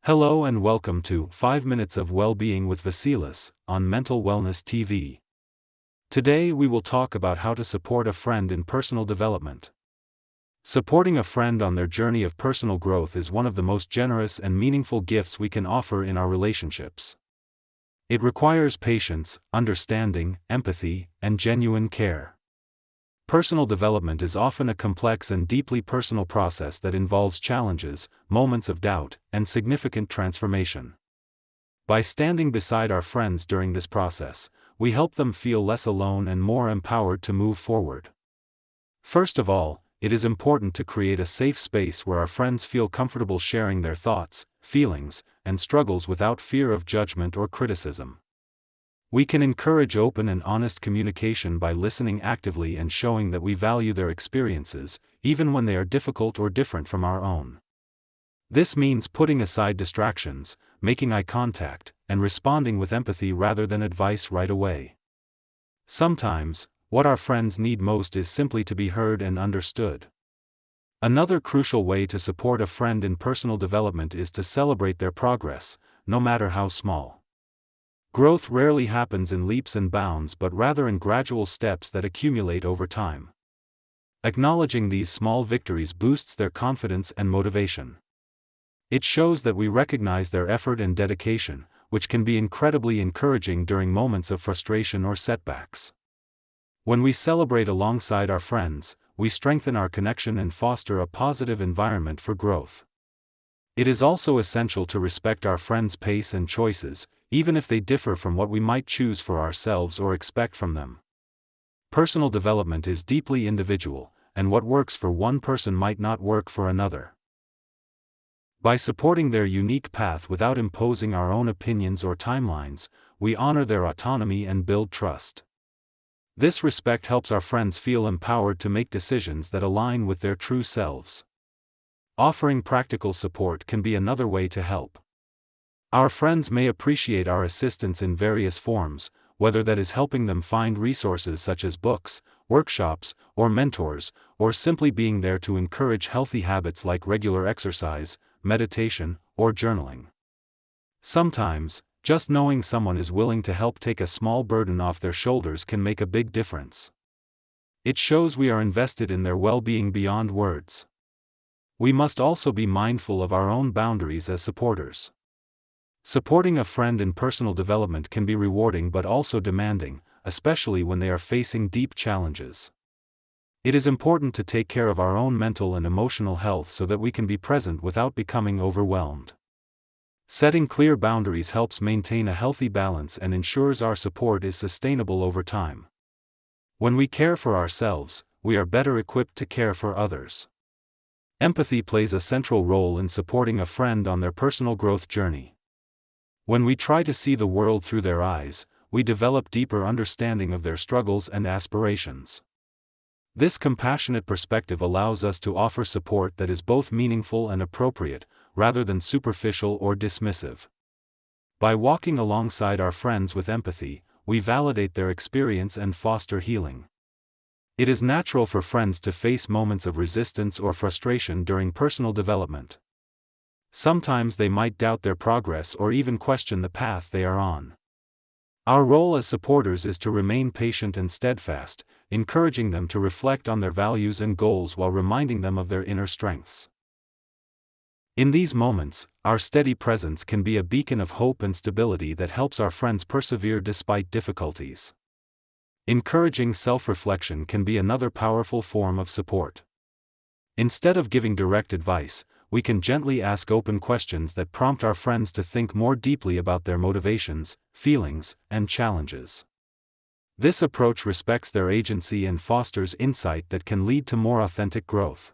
Hello and welcome to 5 Minutes of Wellbeing with Vasilis on Mental Wellness TV. Today we will talk about how to support a friend in personal development. Supporting a friend on their journey of personal growth is one of the most generous and meaningful gifts we can offer in our relationships. It requires patience, understanding, empathy, and genuine care. Personal development is often a complex and deeply personal process that involves challenges, moments of doubt, and significant transformation. By standing beside our friends during this process, we help them feel less alone and more empowered to move forward. First of all, it is important to create a safe space where our friends feel comfortable sharing their thoughts, feelings, and struggles without fear of judgment or criticism. We can encourage open and honest communication by listening actively and showing that we value their experiences, even when they are difficult or different from our own. This means putting aside distractions, making eye contact, and responding with empathy rather than advice right away. Sometimes, what our friends need most is simply to be heard and understood. Another crucial way to support a friend in personal development is to celebrate their progress, no matter how small. Growth rarely happens in leaps and bounds but rather in gradual steps that accumulate over time. Acknowledging these small victories boosts their confidence and motivation. It shows that we recognize their effort and dedication, which can be incredibly encouraging during moments of frustration or setbacks. When we celebrate alongside our friends, we strengthen our connection and foster a positive environment for growth. It is also essential to respect our friends' pace and choices, even if they differ from what we might choose for ourselves or expect from them. Personal development is deeply individual, and what works for one person might not work for another. By supporting their unique path without imposing our own opinions or timelines, we honor their autonomy and build trust. This respect helps our friends feel empowered to make decisions that align with their true selves. Offering practical support can be another way to help. Our friends may appreciate our assistance in various forms, whether that is helping them find resources such as books, workshops, or mentors, or simply being there to encourage healthy habits like regular exercise, meditation, or journaling. Sometimes, just knowing someone is willing to help take a small burden off their shoulders can make a big difference. It shows we are invested in their well-being beyond words. We must also be mindful of our own boundaries as supporters. Supporting a friend in personal development can be rewarding but also demanding, especially when they are facing deep challenges. It is important to take care of our own mental and emotional health so that we can be present without becoming overwhelmed. Setting clear boundaries helps maintain a healthy balance and ensures our support is sustainable over time. When we care for ourselves, we are better equipped to care for others. Empathy plays a central role in supporting a friend on their personal growth journey. When we try to see the world through their eyes, we develop deeper understanding of their struggles and aspirations. This compassionate perspective allows us to offer support that is both meaningful and appropriate, rather than superficial or dismissive. By walking alongside our friends with empathy, we validate their experience and foster healing. It is natural for friends to face moments of resistance or frustration during personal development. Sometimes they might doubt their progress or even question the path they are on. Our role as supporters is to remain patient and steadfast, encouraging them to reflect on their values and goals while reminding them of their inner strengths. In these moments, our steady presence can be a beacon of hope and stability that helps our friends persevere despite difficulties. Encouraging self-reflection can be another powerful form of support. Instead of giving direct advice, we can gently ask open questions that prompt our friends to think more deeply about their motivations, feelings, and challenges. This approach respects their agency and fosters insight that can lead to more authentic growth.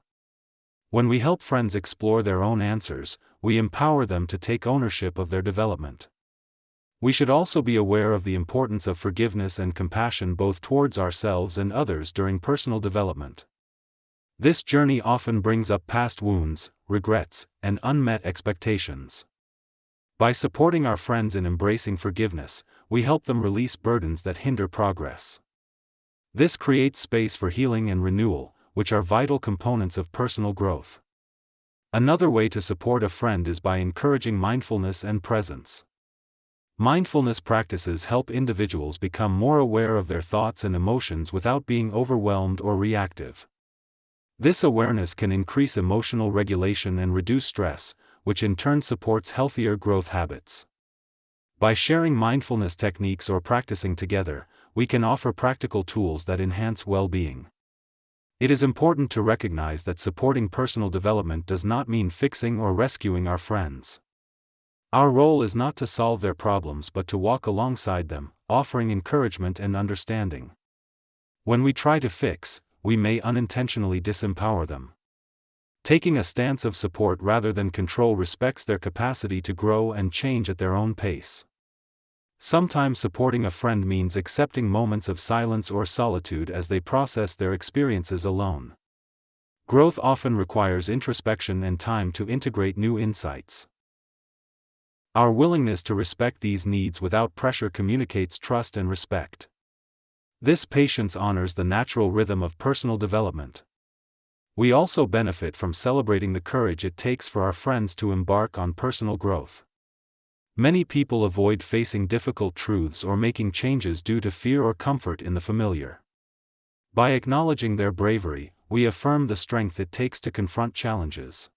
When we help friends explore their own answers, we empower them to take ownership of their development. We should also be aware of the importance of forgiveness and compassion both towards ourselves and others during personal development. This journey often brings up past wounds, regrets, and unmet expectations. By supporting our friends in embracing forgiveness, we help them release burdens that hinder progress. This creates space for healing and renewal, which are vital components of personal growth. Another way to support a friend is by encouraging mindfulness and presence. Mindfulness practices help individuals become more aware of their thoughts and emotions without being overwhelmed or reactive. This awareness can increase emotional regulation and reduce stress, which in turn supports healthier growth habits. By sharing mindfulness techniques or practicing together, we can offer practical tools that enhance well-being. It is important to recognize that supporting personal development does not mean fixing or rescuing our friends. Our role is not to solve their problems but to walk alongside them, offering encouragement and understanding. When we try to fix, we may unintentionally disempower them. Taking a stance of support rather than control respects their capacity to grow and change at their own pace. Sometimes supporting a friend means accepting moments of silence or solitude as they process their experiences alone. Growth often requires introspection and time to integrate new insights. Our willingness to respect these needs without pressure communicates trust and respect. This patience honors the natural rhythm of personal development. We also benefit from celebrating the courage it takes for our friends to embark on personal growth. Many people avoid facing difficult truths or making changes due to fear or comfort in the familiar. By acknowledging their bravery, we affirm the strength it takes to confront challenges.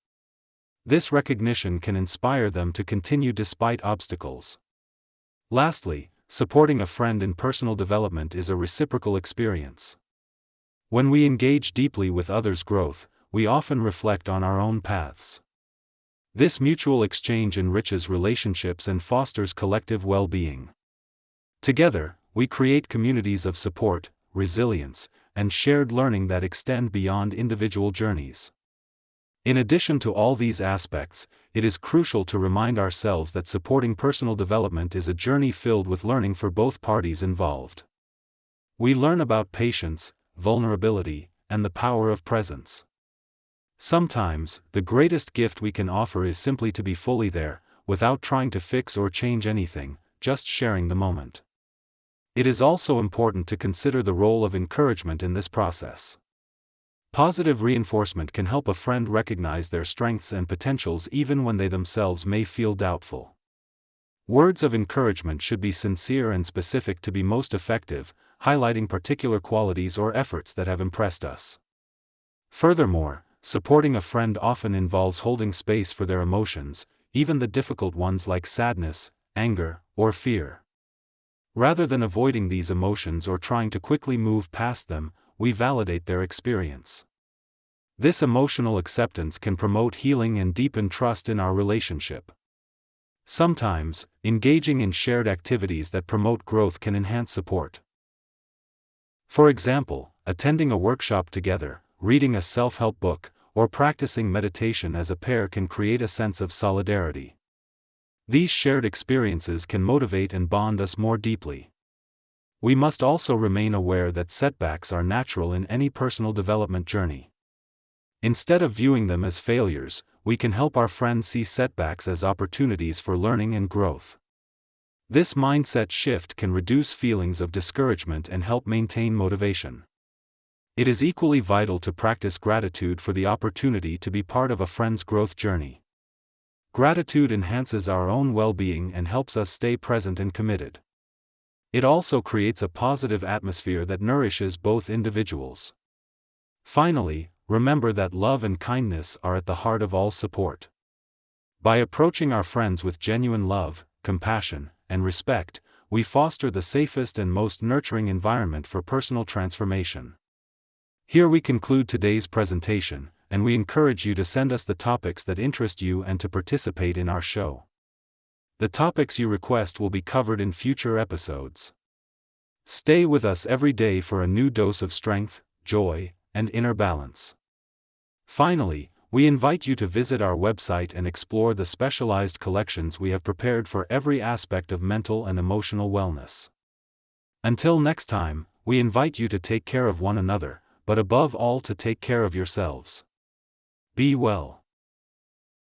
This recognition can inspire them to continue despite obstacles. Lastly, supporting a friend in personal development is a reciprocal experience. When we engage deeply with others' growth, we often reflect on our own paths. This mutual exchange enriches relationships and fosters collective well-being. Together, we create communities of support, resilience, and shared learning that extend beyond individual journeys. In addition to all these aspects, it is crucial to remind ourselves that supporting personal development is a journey filled with learning for both parties involved. We learn about patience, vulnerability, and the power of presence. Sometimes, the greatest gift we can offer is simply to be fully there, without trying to fix or change anything, just sharing the moment. It is also important to consider the role of encouragement in this process. Positive reinforcement can help a friend recognize their strengths and potentials even when they themselves may feel doubtful. Words of encouragement should be sincere and specific to be most effective, highlighting particular qualities or efforts that have impressed us. Furthermore, supporting a friend often involves holding space for their emotions, even the difficult ones like sadness, anger, or fear. Rather than avoiding these emotions or trying to quickly move past them, we validate their experience. This emotional acceptance can promote healing and deepen trust in our relationship. Sometimes, engaging in shared activities that promote growth can enhance support. For example, attending a workshop together, reading a self-help book, or practicing meditation as a pair can create a sense of solidarity. These shared experiences can motivate and bond us more deeply. We must also remain aware that setbacks are natural in any personal development journey. Instead of viewing them as failures, we can help our friends see setbacks as opportunities for learning and growth. This mindset shift can reduce feelings of discouragement and help maintain motivation. It is equally vital to practice gratitude for the opportunity to be part of a friend's growth journey. Gratitude enhances our own well-being and helps us stay present and committed. It also creates a positive atmosphere that nourishes both individuals. Finally, remember that love and kindness are at the heart of all support. By approaching our friends with genuine love, compassion, and respect, we foster the safest and most nurturing environment for personal transformation. Here we conclude today's presentation, and we encourage you to send us the topics that interest you and to participate in our show. The topics you request will be covered in future episodes. Stay with us every day for a new dose of strength, joy, and inner balance. Finally, we invite you to visit our website and explore the specialized collections we have prepared for every aspect of mental and emotional wellness. Until next time, we invite you to take care of one another, but above all to take care of yourselves. Be well.